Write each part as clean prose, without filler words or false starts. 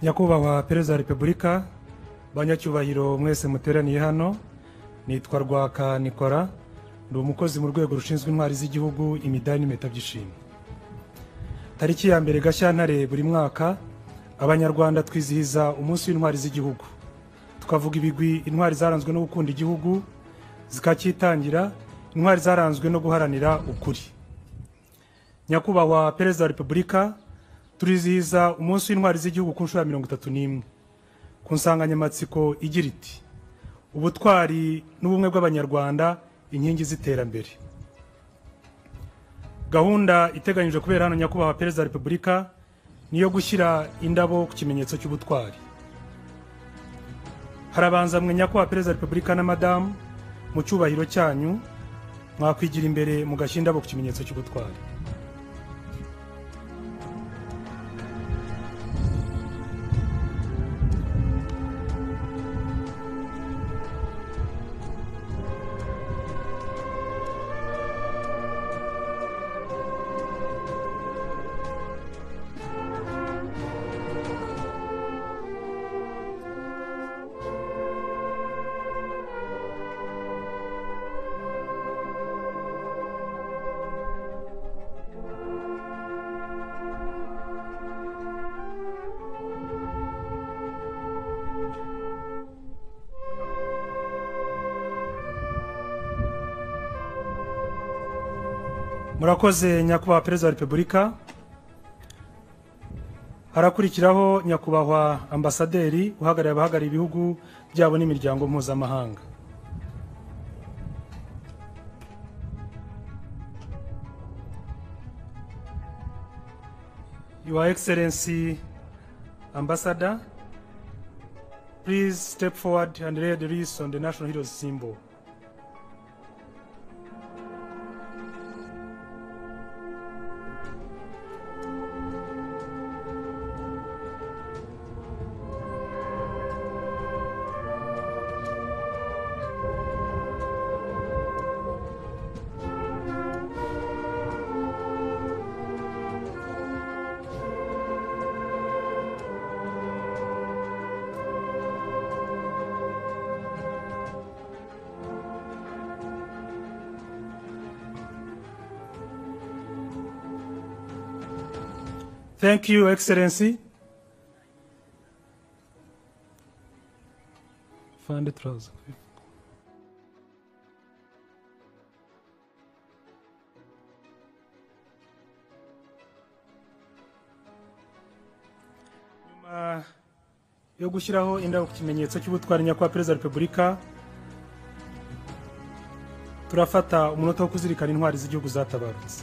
Nyakubahwa Perezida wa Repubulika, banyacyubahiro mwese muteraniye hano, nitwa Rwaka Nikora, ndi umukozi mu rwego rushinzwe intwari z'igihugu, imidari n'impeta by'ishimwe. Tariki ya mbere Gashyantare buri mwaka, Abanyarwanda twizihiza umunsi w'intwari z'igihugu. Tukavuga ibigwi intwari zaranzwe no gukunda igihugu, zikakitangira, intwari zaranzwe no guharanira ukuri. Nyakubahwa Perezida wa Repubulika, turizihiza umunsi w'intwari z'igihugu ku nshuro ya 31 ku nsanganyamatsiko igira iti ubutwari n'ubumwe bw'Abanyarwanda, inkingi z'iterambere. Gahunda iteganyije kubera hano Nyakubahwa Perezida wa Repubulika niyo gushyira indabo ku kimenyetso cy'ubutwari. Harabanza mwe Nyakubahwa Perezida wa Repubulika na Madamu, mu cyubahiro cyanyu mwakwigira imbere mugashyira indabo ku kimenyetso cy'ubutwari. Murakoze Nyakubahwa Perezida wa Repubulika. Harakurikiraho Nyakubahwa Ambasaderi uhagarariye abahagarariye ibihugu byabo n'imiryango mpuzamahanga. Your Excellency Ambassador, please step forward and lay the wreath on the national heroes symbol. Thank you, Excellency. Find the trouser. Nyuma yo gushyiraho indabo ku kimenyetso cy'ubutwari Nyakubahwa Perezida wa Repubulika, turafata umunota wo kuzirikana intwari z'igihugu zatabarutse.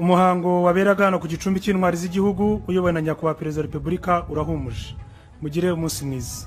Umuhango waberaga hano ku gicumbi cy'intwari z'igihugu uyobowe na Nyakubahwa Perezida wa Repubulika urahumuje. Mugire umunsi mwiza.